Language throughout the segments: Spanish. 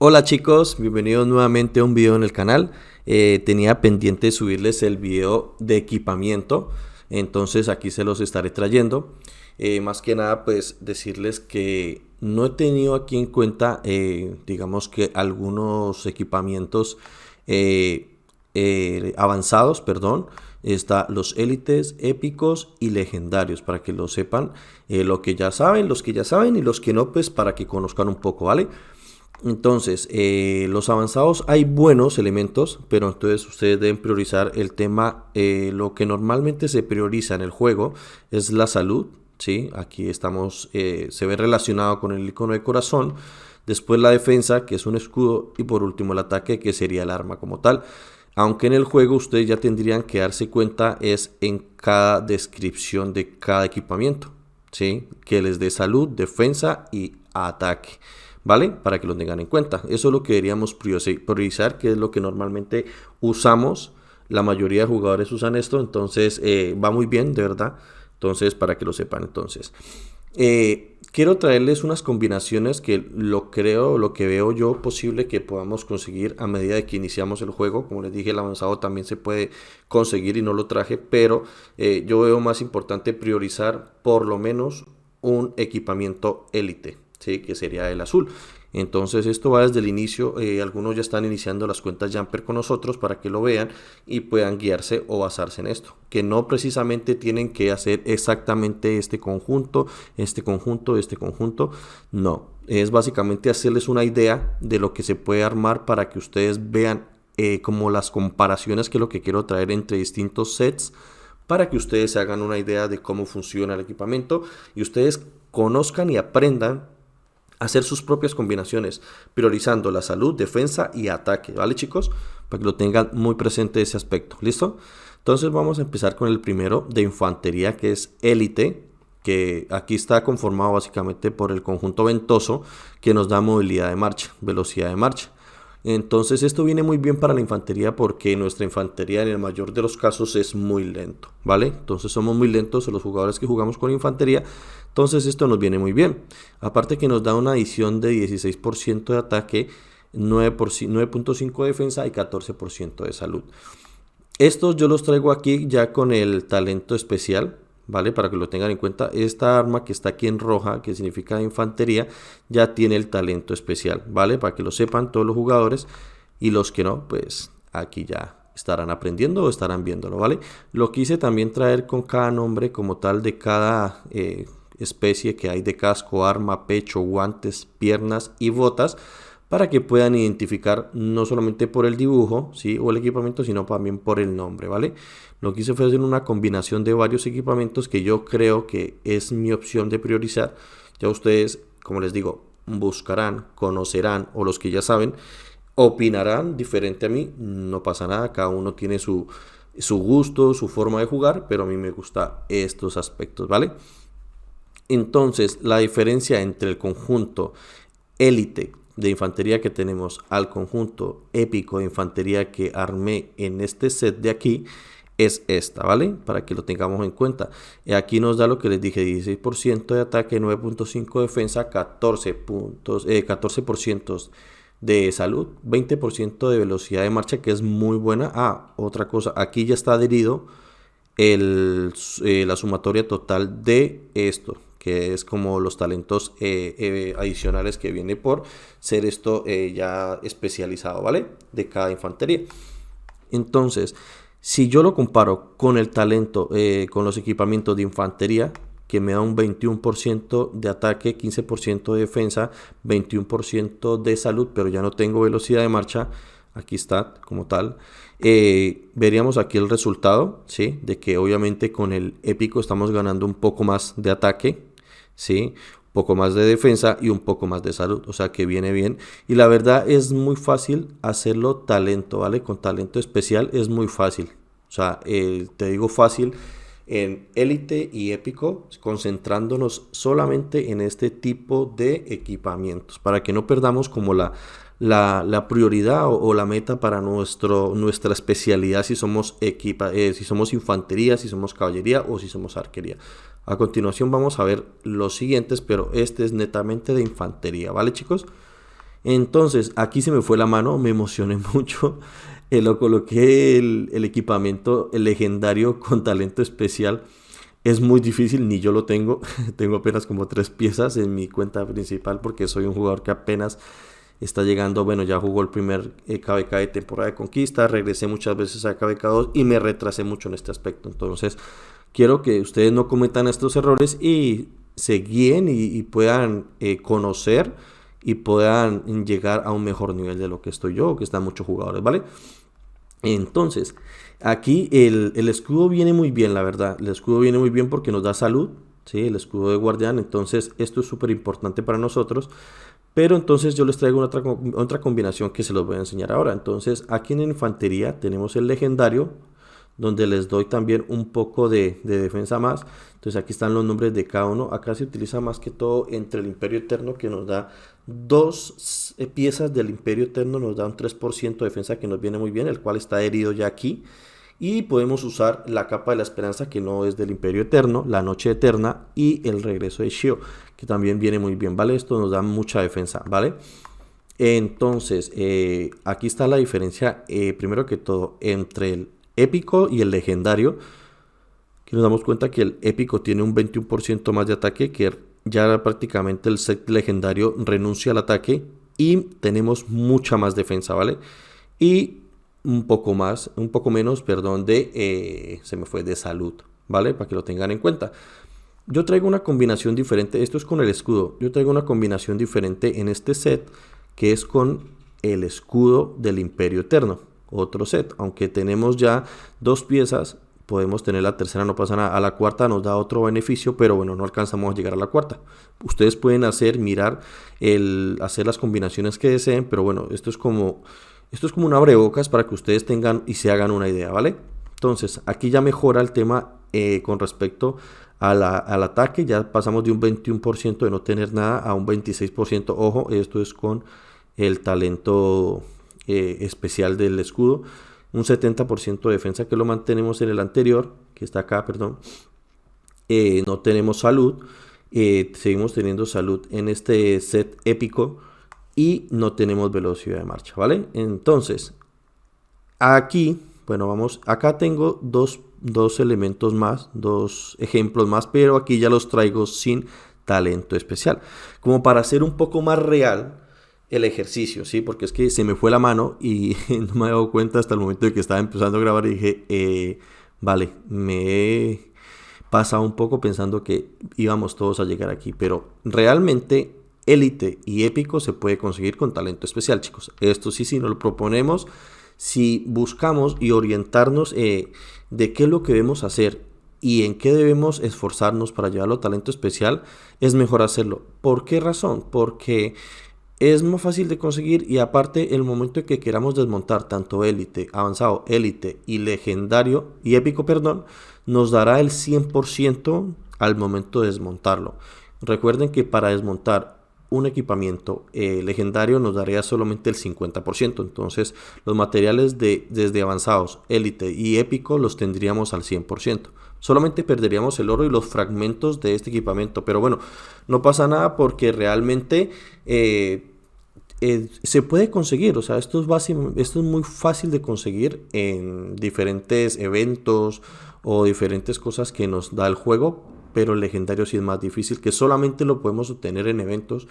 Hola chicos, bienvenidos nuevamente a un video en el canal. Tenía pendiente subirles el video de equipamiento, entonces aquí se los estaré trayendo. Más que nada pues decirles que no he tenido aquí en cuenta digamos que algunos equipamientos avanzados, perdón. Está los élites, épicos y legendarios, para que lo sepan, lo que ya saben, los que ya saben y los que no, pues para que conozcan un poco, ¿vale? Entonces, los avanzados hay buenos elementos, pero entonces ustedes deben priorizar el tema. Lo que normalmente se prioriza en el juego es la salud, ¿sí? Aquí estamos, se ve relacionado con el icono de corazón. Después la defensa, que es un escudo. Y por último el ataque, que sería el arma como tal. Aunque en el juego ustedes ya tendrían que darse cuenta es en cada descripción de cada equipamiento, ¿sí? Que les dé salud, defensa y ataque. ¿Vale? Para que lo tengan en cuenta. Eso es lo que deberíamos priorizar, que es lo que normalmente usamos. La mayoría de jugadores usan esto, entonces va muy bien, de verdad. Entonces, para que lo sepan, entonces. Quiero traerles unas combinaciones que lo que veo yo posible que podamos conseguir a medida de que iniciamos el juego. Como les dije, el avanzado también se puede conseguir y no lo traje, pero yo veo más importante priorizar por lo menos un equipamiento élite, ¿sí? Que sería el azul. Entonces esto va desde el inicio. Algunos ya están iniciando las cuentas Jumper con nosotros para que lo vean y puedan guiarse o basarse en esto, que no precisamente tienen que hacer exactamente este conjunto, no, es básicamente hacerles una idea de lo que se puede armar para que ustedes vean como las comparaciones, que es lo que quiero traer entre distintos sets, para que ustedes se hagan una idea de cómo funciona el equipamiento y ustedes conozcan y aprendan hacer sus propias combinaciones, priorizando la salud, defensa y ataque, ¿vale chicos? Para que lo tengan muy presente ese aspecto, ¿listo? Entonces vamos a empezar con el primero de infantería, que es élite, que aquí está conformado básicamente por el conjunto ventoso, que nos da movilidad de marcha, velocidad de marcha. Entonces esto viene muy bien para la infantería, porque nuestra infantería en el mayor de los casos es muy lento, ¿vale? Entonces somos muy lentos los jugadores que jugamos con infantería, entonces esto nos viene muy bien. Aparte que nos da una adición de 16% de ataque, 9.5 de defensa y 14% de salud. Estos yo los traigo aquí ya con el talento especial, ¿vale? Para que lo tengan en cuenta. Esta arma que está aquí en roja, que significa infantería, ya tiene el talento especial, ¿vale? Para que lo sepan todos los jugadores, y los que no, pues aquí ya estarán aprendiendo o estarán viéndolo, ¿vale? Lo quise también traer con cada nombre como tal de cada especie que hay de casco, arma, pecho, guantes, piernas y botas, para que puedan identificar no solamente por el dibujo, ¿sí? O el equipamiento, sino también por el nombre, ¿vale? Lo que hice fue hacer una combinación de varios equipamientos que yo creo que es mi opción de priorizar. Ya ustedes, como les digo, buscarán, conocerán, o los que ya saben, opinarán diferente a mí. No pasa nada, cada uno tiene su gusto, su forma de jugar, pero a mí me gusta estos aspectos, ¿vale? Entonces, la diferencia entre el conjunto élite de infantería que tenemos al conjunto épico de infantería que armé en este set de aquí es esta, ¿vale? Para que lo tengamos en cuenta. Aquí nos da lo que les dije: 16% de ataque, 9.5 de defensa, 14% de salud, 20% de velocidad de marcha, que es muy buena. Otra cosa, aquí ya está adherido la sumatoria total de esto, que es como los talentos adicionales que viene por ser esto ya especializado, ¿vale? De cada infantería. Entonces, si yo lo comparo con el talento, con los equipamientos de infantería, que me da un 21% de ataque, 15% de defensa, 21% de salud, pero ya no tengo velocidad de marcha. Aquí está como tal. Veríamos aquí el resultado, ¿sí? De que obviamente con el épico estamos ganando un poco más de ataque, ¿sí? Un poco más de defensa y un poco más de salud, o sea que viene bien. Y la verdad es muy fácil hacerlo talento, ¿vale? Con talento especial es muy fácil. O sea, te digo fácil en élite y épico, concentrándonos solamente en este tipo de equipamientos, para que no perdamos como la prioridad o la meta para nuestra especialidad, si somos si somos infantería, si somos caballería o si somos arquería. A continuación vamos a ver los siguientes, pero este es netamente de infantería, ¿vale chicos? Entonces, aquí se me fue la mano, me emocioné mucho. Lo coloqué el equipamiento, el legendario con talento especial. Es muy difícil, ni yo lo tengo. Tengo apenas como 3 piezas en mi cuenta principal porque soy un jugador que apenas está llegando. Bueno, ya jugó el primer KVK de temporada de conquista. Regresé muchas veces a KVK 2 y me retrasé mucho en este aspecto. Entonces, quiero que ustedes no cometan estos errores y se guíen y puedan conocer y puedan llegar a un mejor nivel de lo que estoy yo, que están muchos jugadores, ¿vale? Entonces, aquí el escudo viene muy bien, la verdad. El escudo viene muy bien porque nos da salud, ¿sí? El escudo de guardián. Entonces, esto es súper importante para nosotros. Pero entonces yo les traigo otra combinación que se los voy a enseñar ahora. Entonces, aquí en infantería tenemos el legendario, donde les doy también un poco de defensa más. Entonces aquí están los nombres de cada uno. Acá se utiliza más que todo entre el Imperio Eterno, que nos da 2 piezas del Imperio Eterno, nos da un 3% de defensa que nos viene muy bien, el cual está herido ya aquí. Y podemos usar la capa de la esperanza, que no es del Imperio Eterno, la noche eterna y el regreso de Shio, que también viene muy bien, ¿vale? Esto nos da mucha defensa, ¿vale? Entonces, aquí está la diferencia, primero que todo, entre el épico y el legendario, que nos damos cuenta que el épico tiene un 21% más de ataque, que ya prácticamente el set legendario renuncia al ataque y tenemos mucha más defensa, ¿vale? Y un poco menos, perdón, se me fue de salud, ¿vale? Para que lo tengan en cuenta. Yo traigo una combinación diferente, esto es con el escudo, yo traigo una combinación diferente en este set, que es con el escudo del Imperio Eterno, otro set, aunque tenemos ya 2 piezas, podemos tener la tercera, no pasa nada, a la cuarta nos da otro beneficio, pero bueno, no alcanzamos a llegar a la cuarta. Ustedes pueden hacer las combinaciones que deseen, pero bueno, esto es como un abrebocas para que ustedes tengan y se hagan una idea, ¿vale? Entonces, aquí ya mejora el tema con respecto al ataque, ya pasamos de un 21% de no tener nada a un 26%. Ojo, esto es con el talento especial del escudo. Un 70% de defensa, que lo mantenemos en el anterior, que está acá, perdón. No tenemos salud, seguimos teniendo salud en este set épico y no tenemos velocidad de marcha, ¿vale? Entonces, aquí, bueno, acá tengo dos elementos más, 2 ejemplos más, pero aquí ya los traigo sin talento especial, como para hacer un poco más real el ejercicio, ¿sí? Porque es que se me fue la mano y no me he dado cuenta hasta el momento de que estaba empezando a grabar y dije, vale, me he pasado un poco pensando que íbamos todos a llegar aquí, pero realmente élite y épico se puede conseguir con talento especial, chicos. Esto sí, si nos lo proponemos, si buscamos y orientarnos de qué es lo que debemos hacer y en qué debemos esforzarnos para llevarlo a talento especial, es mejor hacerlo. ¿Por qué razón? Porque es más fácil de conseguir y aparte el momento en que queramos desmontar tanto élite, avanzado, élite y legendario y épico, perdón, nos dará el 100% al momento de desmontarlo. Recuerden que para desmontar un equipamiento legendario nos daría solamente el 50%. Entonces los materiales desde avanzados, élite y épico los tendríamos al 100%. Solamente perderíamos el oro y los fragmentos de este equipamiento. Pero bueno, no pasa nada porque realmente se puede conseguir. O sea, esto es muy fácil de conseguir en diferentes eventos o diferentes cosas que nos da el juego. Pero el legendario sí es más difícil, que solamente lo podemos obtener en eventos,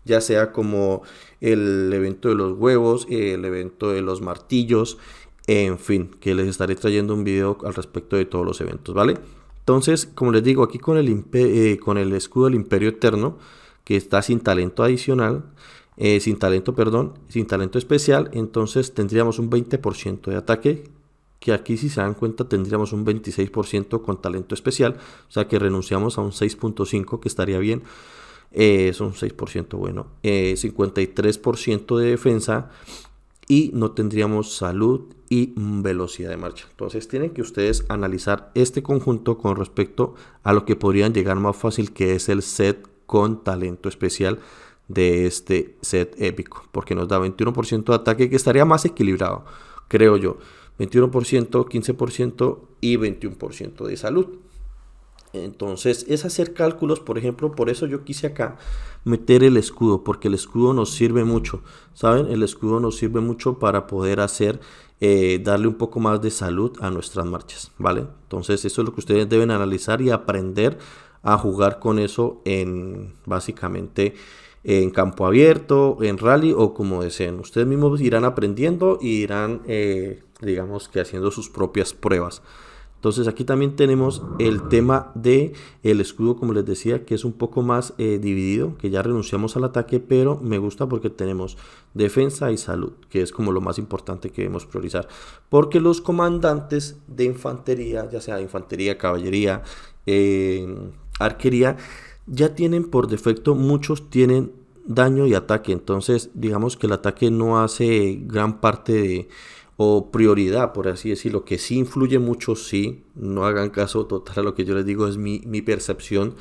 ya sea como el evento de los huevos, el evento de los martillos, en fin, que les estaré trayendo un video al respecto de todos los eventos, ¿vale? Entonces, como les digo, aquí con el escudo del Imperio Eterno, que está sin talento adicional, sin talento especial, entonces tendríamos un 20% de ataque, que aquí si se dan cuenta tendríamos un 26% con talento especial, o sea que renunciamos a un 6.5 que estaría bien, es un 6% bueno, 53% de defensa y no tendríamos salud y velocidad de marcha. Entonces tienen que ustedes analizar este conjunto con respecto a lo que podrían llegar más fácil, que es el set con talento especial de este set épico, porque nos da 21% de ataque, que estaría más equilibrado, creo yo. 21%, 15% y 21% de salud. Entonces es hacer cálculos, por ejemplo, por eso yo quise acá meter el escudo, porque el escudo nos sirve mucho, ¿saben? El escudo nos sirve mucho para poder hacer, darle un poco más de salud a nuestras marchas, ¿vale? Entonces eso es lo que ustedes deben analizar y aprender a jugar con eso en, básicamente, en campo abierto, en rally o como deseen. Ustedes mismos irán aprendiendo y irán, digamos que haciendo sus propias pruebas. Entonces aquí también tenemos el tema de el escudo, como les decía, que es un poco más dividido, que ya renunciamos al ataque, pero me gusta porque tenemos defensa y salud, que es como lo más importante que debemos priorizar. Porque los comandantes de infantería, ya sea infantería, caballería, arquería, ya tienen por defecto, muchos tienen daño y ataque. Entonces digamos que el ataque no hace gran parte de o prioridad, por así decirlo, que sí influye mucho, sí, no hagan caso total a lo que yo les digo, es mi percepción,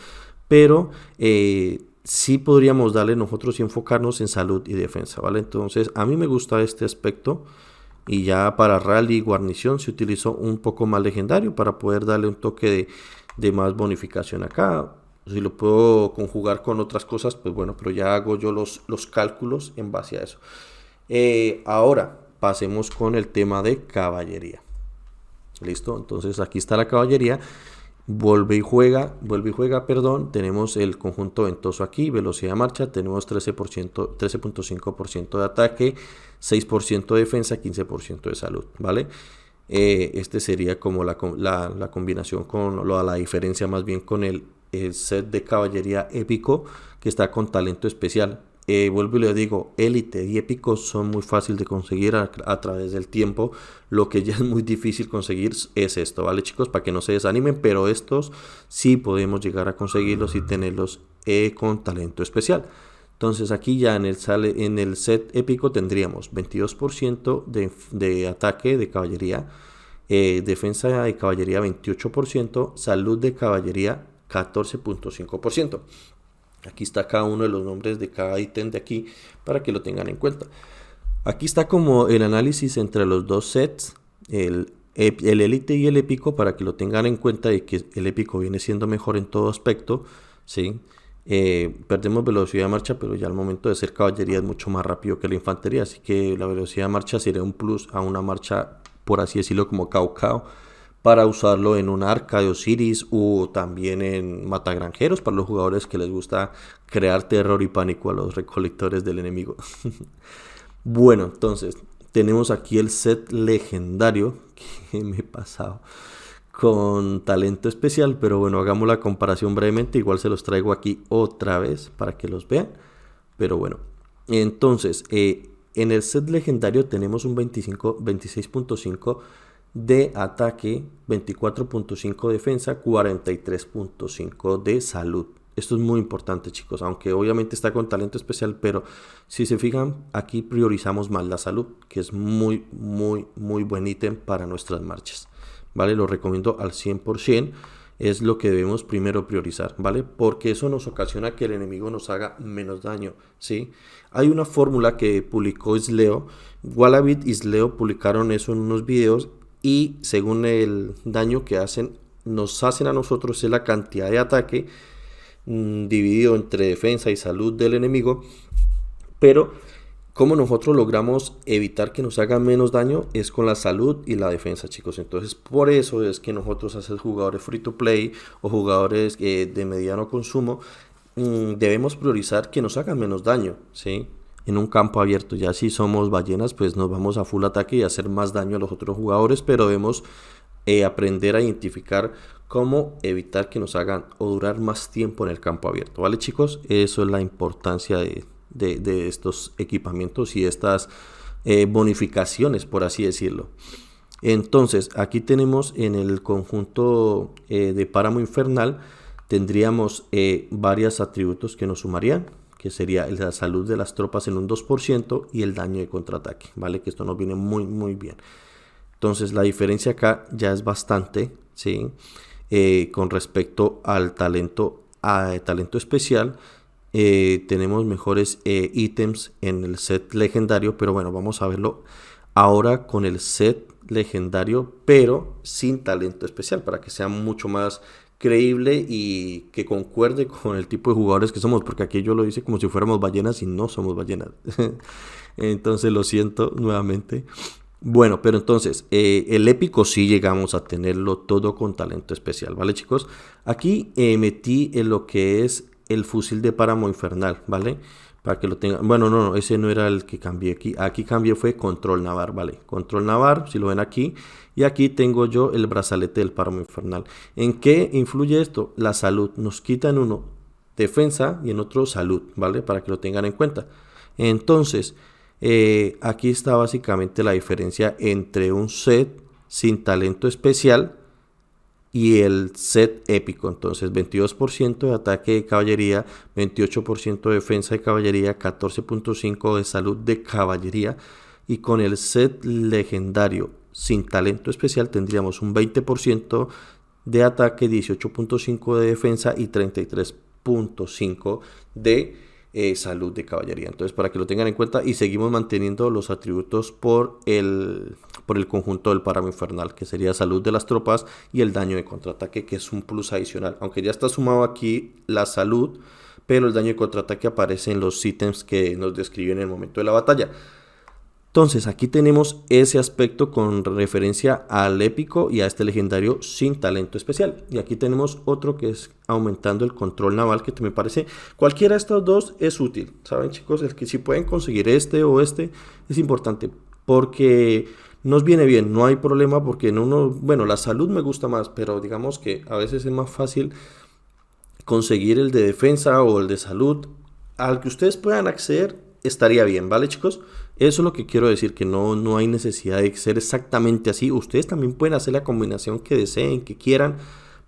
pero sí podríamos darle nosotros y enfocarnos en salud y defensa, ¿vale? Entonces a mí me gusta este aspecto y ya para rally y guarnición se utilizó un poco más legendario para poder darle un toque de más bonificación acá. Si lo puedo conjugar con otras cosas, pues bueno, pero ya hago yo los cálculos en base a eso. Ahora pasemos con el tema de caballería. Listo, entonces aquí está la caballería. Vuelve y juega, perdón. Tenemos el conjunto ventoso aquí, velocidad de marcha, tenemos 13%, 13.5% de ataque, 6% de defensa, 15% de salud, ¿vale? Este sería como la combinación con la diferencia más bien con el set de caballería épico que está con talento especial. Vuelvo y le digo, élite y épicos son muy fácil de conseguir a través del tiempo. Lo que ya es muy difícil conseguir es esto, ¿vale, chicos? Para que no se desanimen, pero estos sí podemos llegar a conseguirlos y tenerlos con talento especial. Entonces aquí ya en el set épico tendríamos 22% de ataque de caballería, defensa de caballería 28%, salud de caballería 14.5%. Aquí está cada uno de los nombres de cada ítem de aquí para que lo tengan en cuenta. Aquí está como el análisis entre los dos sets, el élite y el épico, para que lo tengan en cuenta y que el épico viene siendo mejor en todo aspecto, ¿sí? Perdemos velocidad de marcha, pero ya al momento de ser caballería es mucho más rápido que la infantería, así que la velocidad de marcha sería un plus a una marcha, por así decirlo, como Cao Cao, para usarlo en un arca de Osiris o también en matagranjeros para los jugadores que les gusta crear terror y pánico a los recolectores del enemigo. Bueno, entonces tenemos aquí el set legendario que me he pasado con talento especial, pero bueno, hagamos la comparación brevemente, igual se los traigo aquí otra vez para que los vean, pero bueno, entonces en el set legendario tenemos un 26.5 de ataque, 24.5 defensa, 43.5 de salud. Esto es muy importante, chicos, aunque obviamente está con talento especial, pero si se fijan, aquí priorizamos más la salud, que es muy buen ítem para nuestras marchas, ¿vale? Lo recomiendo al 100%, es lo que debemos primero priorizar, ¿vale? Porque eso nos ocasiona que el enemigo nos haga menos daño, ¿sí? Hay una fórmula que publicó Isleo, Wallabit y Isleo publicaron eso en unos videos y según el daño que nos hacen a nosotros es la cantidad de ataque dividido entre defensa y salud del enemigo, pero como nosotros logramos evitar que nos hagan menos daño es con la salud y la defensa, chicos. Entonces por eso es que nosotros, hacer jugadores free to play o jugadores de mediano consumo, debemos priorizar que nos hagan menos daño, ¿sí? En un campo abierto. Ya si somos ballenas, pues nos vamos a full ataque y hacer más daño a los otros jugadores, pero debemos aprender a identificar cómo evitar que nos hagan o durar más tiempo en el campo abierto, ¿vale, chicos? Eso es la importancia de estos equipamientos y estas bonificaciones, por así decirlo. Entonces aquí tenemos en el conjunto de Páramo Infernal, tendríamos varios atributos que nos sumarían, que sería la salud de las tropas en un 2% y el daño de contraataque, ¿vale? Que esto nos viene muy bien. Entonces la diferencia acá ya es bastante, ¿sí? Con respecto al talento especial, tenemos mejores ítems en el set legendario, pero bueno, vamos a verlo ahora con el set legendario, pero sin talento especial, para que sea mucho más creíble y que concuerde con el tipo de jugadores que somos, porque aquí yo lo hice como si fuéramos ballenas y no somos ballenas. Entonces lo siento nuevamente. Bueno, pero entonces, el épico sí llegamos a tenerlo todo con talento especial, ¿vale, chicos? Aquí metí en lo que es el fusil de páramo infernal, ¿vale? Para que lo tengan. Bueno, no, ese no era el que cambié aquí. Aquí cambié fue control navar, ¿vale? Control navar, si lo ven aquí. Y aquí tengo yo el brazalete del páramo infernal. ¿En qué influye esto? La salud. Nos quita en uno defensa y en otro salud, ¿vale? Para que lo tengan en cuenta. Entonces, aquí está básicamente la diferencia entre un set sin talento especial y el set épico. Entonces 22% de ataque de caballería, 28% de defensa de caballería, 14.5% de salud de caballería. Y con el set legendario sin talento especial tendríamos un 20% de ataque, 18.5% de defensa y 33.5% de salud de caballería. Entonces, para que lo tengan en cuenta, y seguimos manteniendo los atributos por el conjunto del páramo infernal, que sería salud de las tropas y el daño de contraataque, que es un plus adicional. Aunque ya está sumado aquí la salud, pero el daño de contraataque aparece en los ítems que nos describen en el momento de la batalla. Entonces aquí tenemos ese aspecto con referencia al épico y a este legendario sin talento especial. Y aquí tenemos otro que es aumentando el control naval, que me parece cualquiera de estos dos es útil. Saben, chicos, el que si pueden conseguir este o este es importante porque nos viene bien, no hay problema porque en uno, bueno, la salud me gusta más, pero digamos que a veces es más fácil conseguir el de defensa o el de salud. Al que ustedes puedan acceder estaría bien, ¿vale, chicos? Eso es lo que quiero decir, que no hay necesidad de ser exactamente así. Ustedes también pueden hacer la combinación que deseen, que quieran,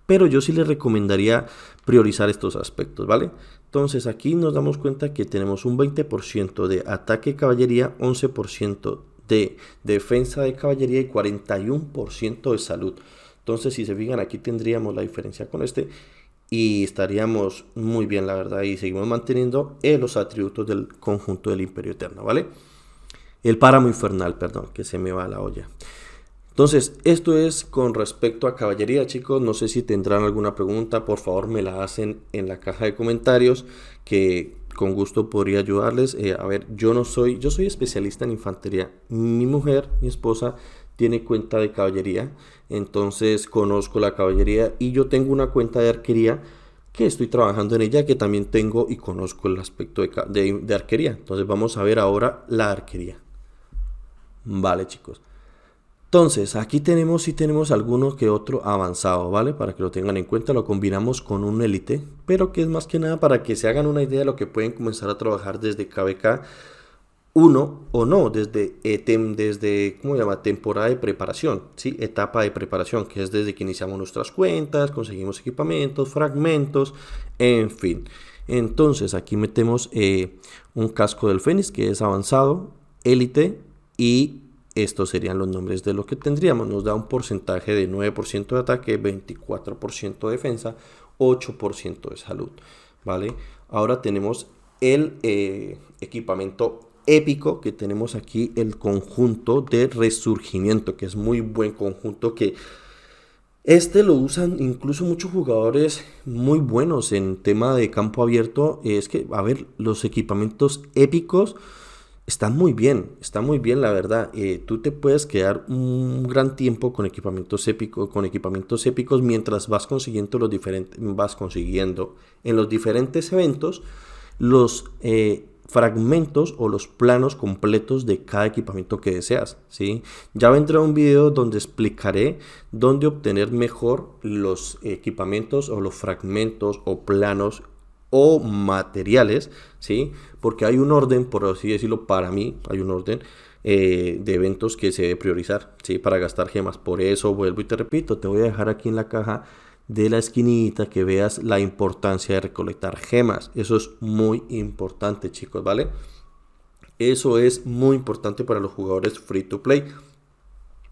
pero yo sí les recomendaría priorizar estos aspectos, ¿vale? Entonces aquí nos damos cuenta que tenemos un 20% de ataque de caballería, 11% de defensa de caballería y 41% de salud. Entonces, si se fijan, aquí tendríamos la diferencia con este y estaríamos muy bien, la verdad, y seguimos manteniendo los atributos del conjunto del Imperio Eterno, ¿vale? El páramo infernal, perdón, que se me va la olla. Entonces, esto es con respecto a caballería, chicos. No sé si tendrán alguna pregunta, por favor me la hacen en la caja de comentarios, que con gusto podría ayudarles. A ver, yo soy especialista en infantería. Mi mujer, mi esposa, tiene cuenta de caballería, entonces conozco la caballería y yo tengo una cuenta de arquería que estoy trabajando en ella, que también tengo y conozco el aspecto de arquería. Entonces vamos a ver ahora la arquería. Vale, chicos. Entonces, aquí tenemos alguno que otro avanzado, ¿vale? Para que lo tengan en cuenta, lo combinamos con un élite, pero que es más que nada para que se hagan una idea de lo que pueden comenzar a trabajar desde KVK 1 o no, desde ¿cómo se llama? Temporada de preparación, ¿sí? Etapa de preparación, que es desde que iniciamos nuestras cuentas, conseguimos equipamientos, fragmentos, en fin. Entonces, aquí metemos un casco del Fénix, que es avanzado, élite, y estos serían los nombres de lo que tendríamos. Nos da un porcentaje de 9% de ataque, 24% de defensa, 8% de salud, ¿vale? Ahora tenemos el equipamiento épico, que tenemos aquí el conjunto de resurgimiento, que es muy buen conjunto, que este lo usan incluso muchos jugadores muy buenos en tema de campo abierto. Es que, a ver, los equipamientos épicos está muy bien, la verdad. Tú te puedes quedar un gran tiempo con equipamientos épicos mientras vas consiguiendo en los diferentes eventos los fragmentos o los planos completos de cada equipamiento que deseas, ¿sí? Ya vendrá un video donde explicaré dónde obtener mejor los equipamientos o los fragmentos o planos o materiales, ¿sí? Porque hay un orden, por así decirlo, para mí hay un orden de eventos que se debe priorizar, ¿sí? Para gastar gemas. Por eso vuelvo y te repito, te voy a dejar aquí en la caja de la esquinita que veas la importancia de recolectar gemas. Eso es muy importante, chicos, ¿vale? Eso es muy importante para los jugadores free to play.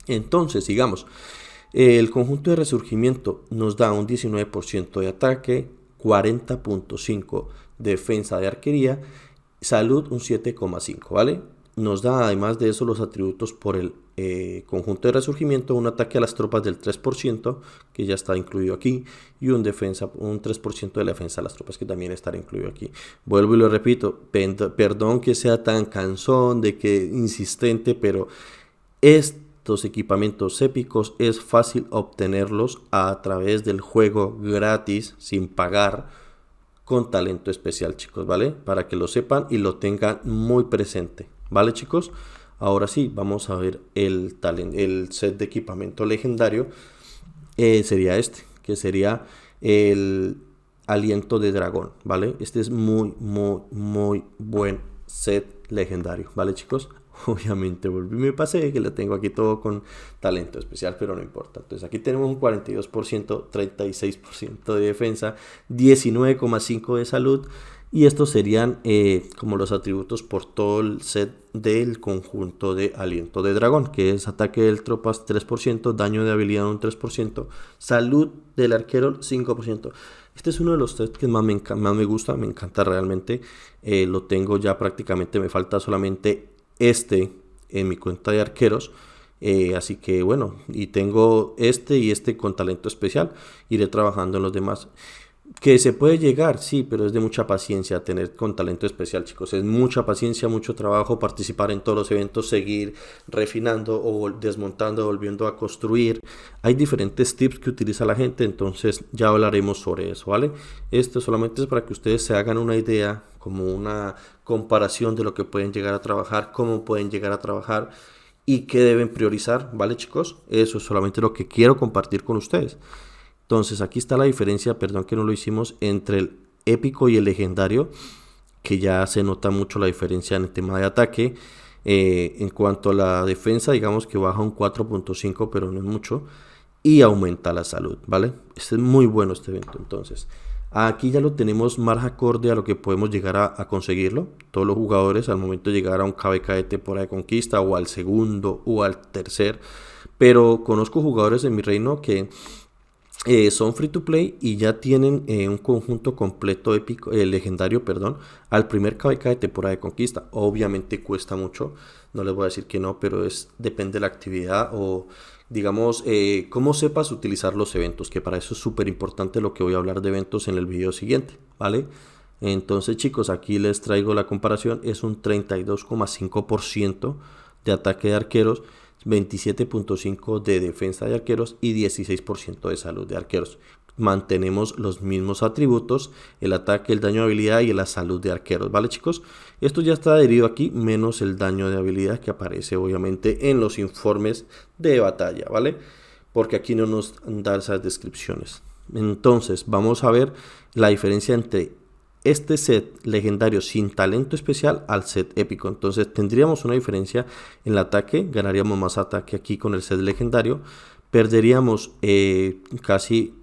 Entonces, sigamos. El conjunto de resurgimiento nos da un 19% de ataque, 40.5 defensa de arquería, salud un 7.5, ¿vale? Nos da además de eso los atributos por el conjunto de resurgimiento, un ataque a las tropas del 3%, que ya está incluido aquí, y un 3% de la defensa a las tropas, que también estará incluido aquí. Vuelvo y lo repito, perdón que sea tan cansón, de que insistente, pero estos equipamientos épicos es fácil obtenerlos a través del juego gratis, sin pagar, con talento especial, chicos, ¿vale? Para que lo sepan y lo tengan muy presente, ¿vale, chicos? Ahora sí, vamos a ver el set de equipamiento legendario. Sería este, que sería el aliento de dragón, ¿vale? Este es muy buen set legendario, ¿vale, chicos? Obviamente me pasé que lo tengo aquí todo con talento especial, pero no importa. Entonces aquí tenemos un 42%, 36% de defensa, 19,5% de salud. Y estos serían como los atributos por todo el set del conjunto de aliento de dragón, que es ataque del tropas 3%, daño de habilidad un 3%, salud del arquero 5%. Este es uno de los sets que más me gusta, me encanta realmente. Lo tengo ya prácticamente, me falta solamente este en mi cuenta de arqueros. Así que bueno, y tengo este y este con talento especial. Iré trabajando en los demás. Que se puede llegar, sí, pero es de mucha paciencia tener con talento especial, chicos. Es mucha paciencia, mucho trabajo, participar en todos los eventos, seguir refinando o desmontando, volviendo a construir. Hay diferentes tips que utiliza la gente, entonces ya hablaremos sobre eso, ¿vale? Esto solamente es para que ustedes se hagan una idea, como una comparación de lo que pueden llegar a trabajar, cómo pueden llegar a trabajar y qué deben priorizar, ¿vale, chicos? Eso es solamente lo que quiero compartir con ustedes. Entonces aquí está la diferencia, perdón que no lo hicimos, entre el épico y el legendario, que ya se nota mucho la diferencia en el tema de ataque. En cuanto a la defensa, digamos que baja un 4.5, pero no es mucho, y aumenta la salud, ¿vale? Este es muy bueno este evento. Entonces aquí ya lo tenemos más acorde a lo que podemos llegar a conseguirlo. Todos los jugadores al momento de llegar a un KBK de temporada de conquista, o al segundo o al tercer, pero conozco jugadores en mi reino que son free to play y ya tienen un conjunto completo épico, legendario, perdón, al primer KBK de temporada de conquista. Obviamente cuesta mucho, no les voy a decir que no, pero depende de la actividad o digamos cómo sepas utilizar los eventos, que para eso es súper importante lo que voy a hablar de eventos en el video siguiente, ¿vale? Entonces, chicos, aquí les traigo la comparación. Es un 32,5% de ataque de arqueros, 27.5% de defensa de arqueros y 16% de salud de arqueros. Mantenemos los mismos atributos, el ataque, el daño de habilidad y la salud de arqueros, ¿vale, chicos? Esto ya está adherido aquí, menos el daño de habilidad que aparece obviamente en los informes de batalla, ¿vale? Porque aquí no nos dan esas descripciones. Entonces vamos a ver la diferencia entre este set legendario sin talento especial al set épico. Entonces tendríamos una diferencia en el ataque, ganaríamos más ataque aquí con el set legendario, perderíamos casi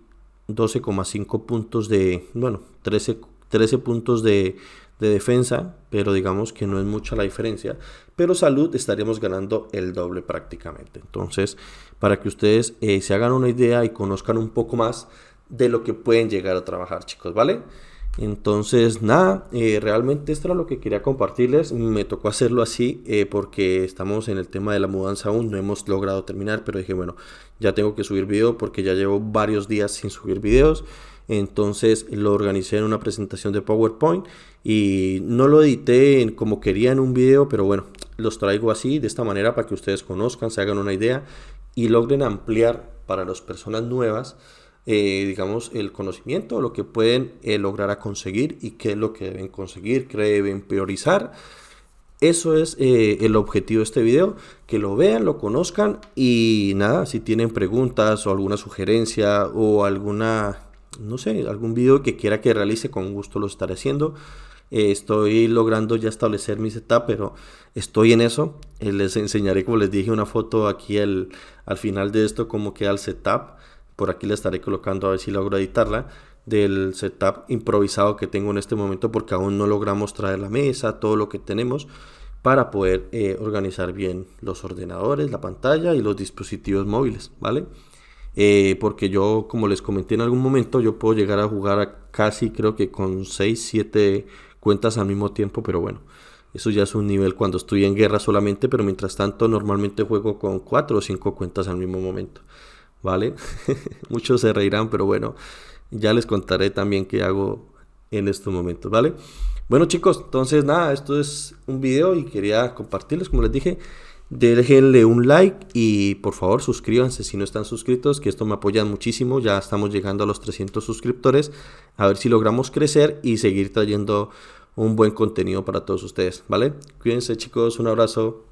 12,5 puntos de, bueno, 13 puntos de defensa, pero digamos que no es mucha la diferencia, pero salud estaríamos ganando el doble prácticamente. Entonces, para que ustedes se hagan una idea y conozcan un poco más de lo que pueden llegar a trabajar, chicos, ¿vale? Entonces nada, realmente esto era lo que quería compartirles. Me tocó hacerlo así porque estamos en el tema de la mudanza aún, no hemos logrado terminar, pero dije bueno, ya tengo que subir video porque ya llevo varios días sin subir videos. Entonces lo organicé en una presentación de PowerPoint y no lo edité como quería en un video, pero bueno, los traigo así, de esta manera, para que ustedes conozcan, se hagan una idea y logren ampliar para las personas nuevas digamos el conocimiento, lo que pueden lograr a conseguir y qué es lo que deben conseguir, qué deben priorizar. Eso es el objetivo de este video, que lo vean, lo conozcan y nada, si tienen preguntas o alguna sugerencia o alguna, no sé, algún video que quiera que realice, con gusto lo estaré haciendo. Estoy logrando ya establecer mi setup, pero estoy en eso. Les enseñaré, como les dije, una foto aquí al final de esto, cómo queda el setup. Por aquí le estaré colocando a ver si logro editarla, del setup improvisado que tengo en este momento, porque aún no logramos traer la mesa, todo lo que tenemos para poder organizar bien los ordenadores, la pantalla y los dispositivos móviles, ¿vale? Porque yo, como les comenté en algún momento, yo puedo llegar a jugar a casi, creo que con 6, 7 cuentas al mismo tiempo, pero bueno, Eso ya es un nivel cuando estoy en guerra solamente, pero mientras tanto normalmente juego con 4 o 5 cuentas al mismo momento, ¿vale? Muchos se reirán, pero bueno, ya les contaré también qué hago en estos momentos, ¿vale? Bueno chicos, entonces nada, esto es un video y quería compartirles, como les dije, déjenle un like y por favor suscríbanse si no están suscritos, que esto me apoya muchísimo, ya estamos llegando a los 300 suscriptores, a ver si logramos crecer y seguir trayendo un buen contenido para todos ustedes, ¿vale? Cuídense chicos, un abrazo.